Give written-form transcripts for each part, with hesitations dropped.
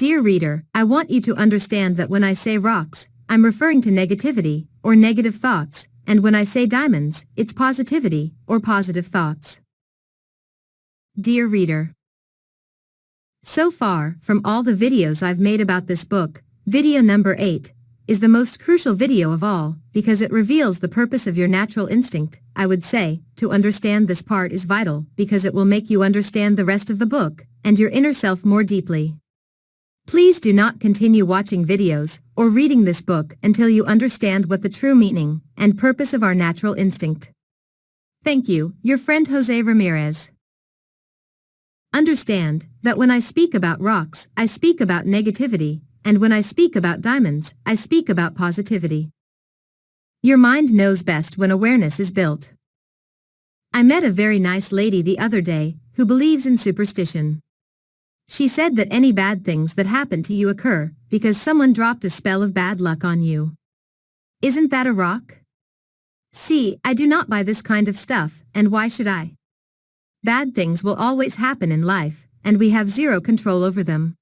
Dear reader, I want you to understand that when I say rocks, I'm referring to negativity, or negative thoughts, and when I say diamonds, it's positivity, or positive thoughts. Dear reader, so far, from all the videos I've made about this book, video number 8 is the most crucial video of all, because it reveals the purpose of your natural instinct. I would say, to understand this part is vital, because it will make you understand the rest of the book, and your inner self more deeply. Please do not continue watching videos, or reading this book until you understand what the true meaning and purpose of our natural instinct. Thank you, your friend Jose Ramirez. Understand that when I speak about rocks, I speak about negativity, and when I speak about diamonds, I speak about positivity. Your mind knows best when awareness is built. I met a very nice lady the other day who believes in superstition. She said that any bad things that happen to you occur because someone dropped a spell of bad luck on you. Isn't that a rock? See, I do not buy this kind of stuff, and why should I? Bad things will always happen in life, and we have zero control over them.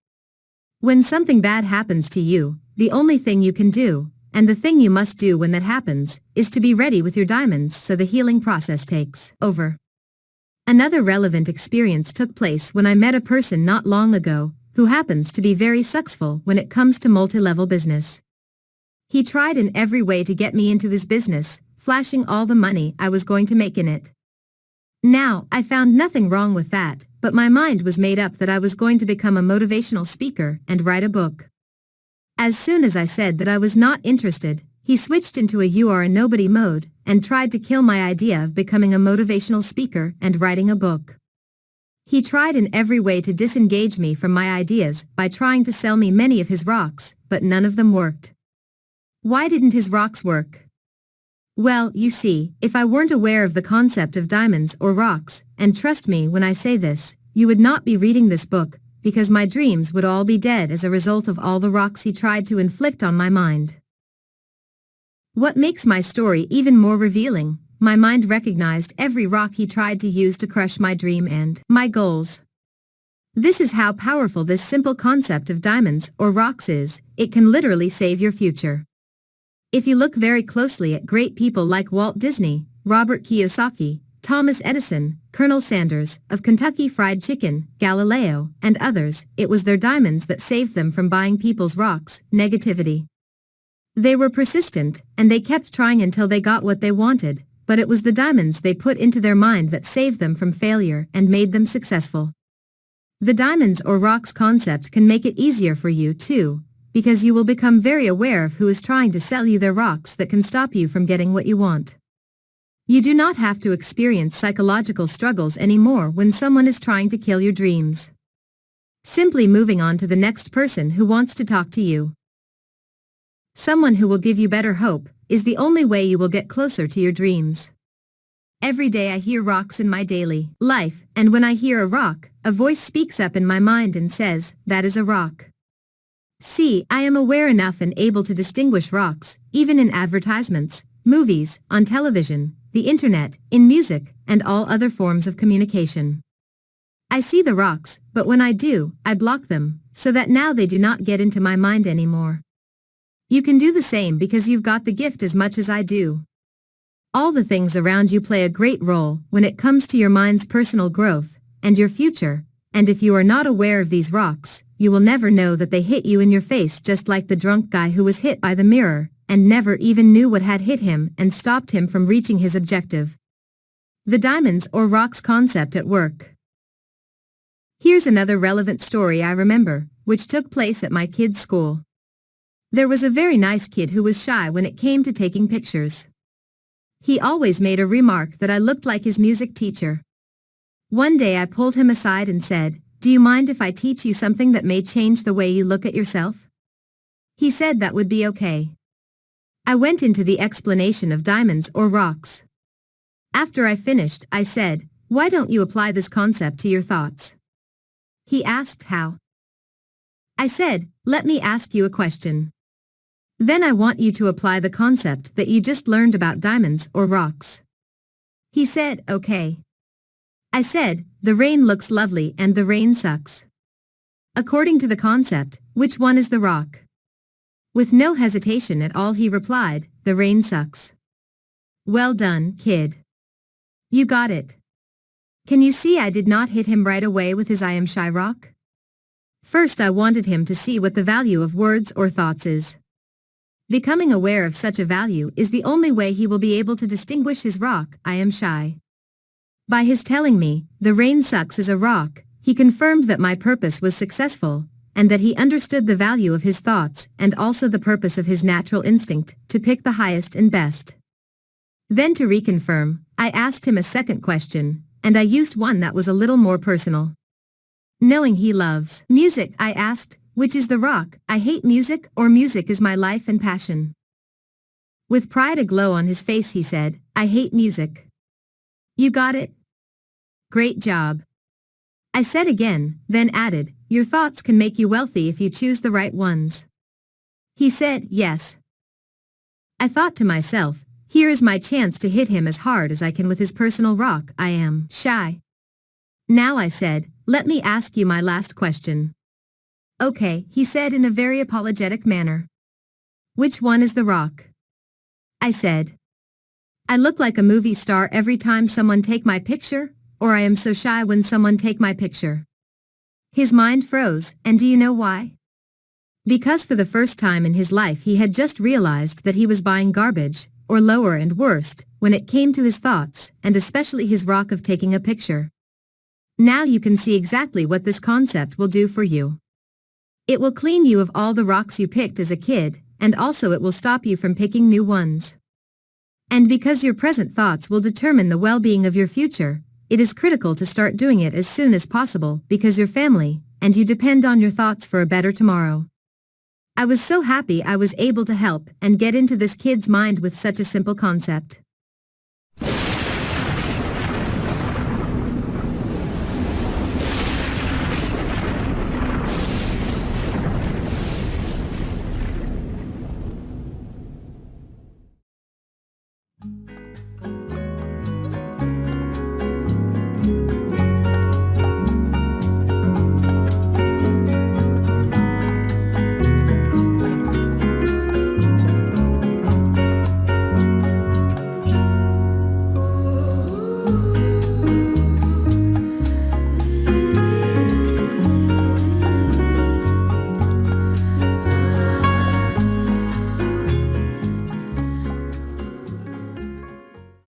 When something bad happens to you, the only thing you can do, and the thing you must do when that happens, is to be ready with your diamonds so the healing process takes over. Another relevant experience took place when I met a person not long ago, who happens to be very successful when it comes to multi-level business. He tried in every way to get me into his business, flashing all the money I was going to make in it. Now, I found nothing wrong with that, but my mind was made up that I was going to become a motivational speaker and write a book. As soon as I said that I was not interested, he switched into a "you are a nobody" mode, and tried to kill my idea of becoming a motivational speaker and writing a book. He tried in every way to disengage me from my ideas by trying to sell me many of his rocks, but none of them worked. Why didn't his rocks work? Well, you see, if I weren't aware of the concept of diamonds or rocks, and trust me when I say this, you would not be reading this book, because my dreams would all be dead as a result of all the rocks he tried to inflict on my mind. What makes my story even more revealing, my mind recognized every rock he tried to use to crush my dream and my goals. This is how powerful this simple concept of diamonds or rocks is. It can literally save your future. If you look very closely at great people like Walt Disney, Robert Kiyosaki, Thomas Edison, Colonel Sanders, of Kentucky Fried Chicken, Galileo, and others, it was their diamonds that saved them from buying people's rocks, negativity. They were persistent, and they kept trying until they got what they wanted, but it was the diamonds they put into their mind that saved them from failure and made them successful. The diamonds or rocks concept can make it easier for you too, because you will become very aware of who is trying to sell you their rocks that can stop you from getting what you want. You do not have to experience psychological struggles anymore when someone is trying to kill your dreams. Simply moving on to the next person who wants to talk to you. Someone who will give you better hope is the only way you will get closer to your dreams. Every day I hear rocks in my daily life, and when I hear a rock, a voice speaks up in my mind and says, "That is a rock." See, I am aware enough and able to distinguish rocks, even in advertisements, movies, on television, the internet, in music, and all other forms of communication. I see the rocks, but when I do, I block them, so that now they do not get into my mind anymore. You can do the same because you've got the gift as much as I do. All the things around you play a great role when it comes to your mind's personal growth and your future, and if you are not aware of these rocks, you will never know that they hit you in your face, just like the drunk guy who was hit by the mirror and never even knew what had hit him and stopped him from reaching his objective. The diamonds or rocks concept at work. Here's another relevant story I remember, which took place at my kid's school. There was a very nice kid who was shy when it came to taking pictures. He always made a remark that I looked like his music teacher. One day I pulled him aside and said, "Do you mind if I teach you something that may change the way you look at yourself?" He said that would be okay. I went into the explanation of diamonds or rocks. After I finished, I said, "Why don't you apply this concept to your thoughts?" He asked how. I said, "Let me ask you a question. Then I want you to apply the concept that you just learned about diamonds or rocks." He said, "Okay." I said, "The rain looks lovely and the rain sucks. According to the concept, Which one is the rock? With no hesitation at all he replied, the rain sucks. Well done, kid. You got it. Can you see I did not hit him right away with his I am shy rock? First I wanted him to see what the value of words or thoughts is. Becoming aware of such a value is the only way he will be able to distinguish his rock, I am shy. By his telling me, the rain sucks is a rock, he confirmed that my purpose was successful, and that he understood the value of his thoughts and also the purpose of his natural instinct to pick the highest and best. Then to reconfirm, I asked him a second question, and I used one that was a little more personal. Knowing he loves music, I asked, which is the rock, I hate music or music is my life and passion. With pride aglow on his face he said, I hate music. You got it? Great job. I said again, then added, your thoughts can make you wealthy if you choose the right ones. He said, yes. I thought to myself, here is my chance to hit him as hard as I can with his personal rock, I am shy. Now I said, let me ask you my last question. Okay, he said in a very apologetic manner. Which one is the rock? I said. I look like a movie star every time someone take my picture, or I am so shy when someone take my picture. His mind froze, and do you know why? Because for the first time in his life he had just realized that he was buying garbage, or lower and worst, when it came to his thoughts, and especially his rock of taking a picture. Now you can see exactly what this concept will do for you. It will clean you of all the rocks you picked as a kid, and also it will stop you from picking new ones. And because your present thoughts will determine the well-being of your future, it is critical to start doing it as soon as possible because your family, and you depend on your thoughts for a better tomorrow. I was so happy I was able to help and get into this kid's mind with such a simple concept.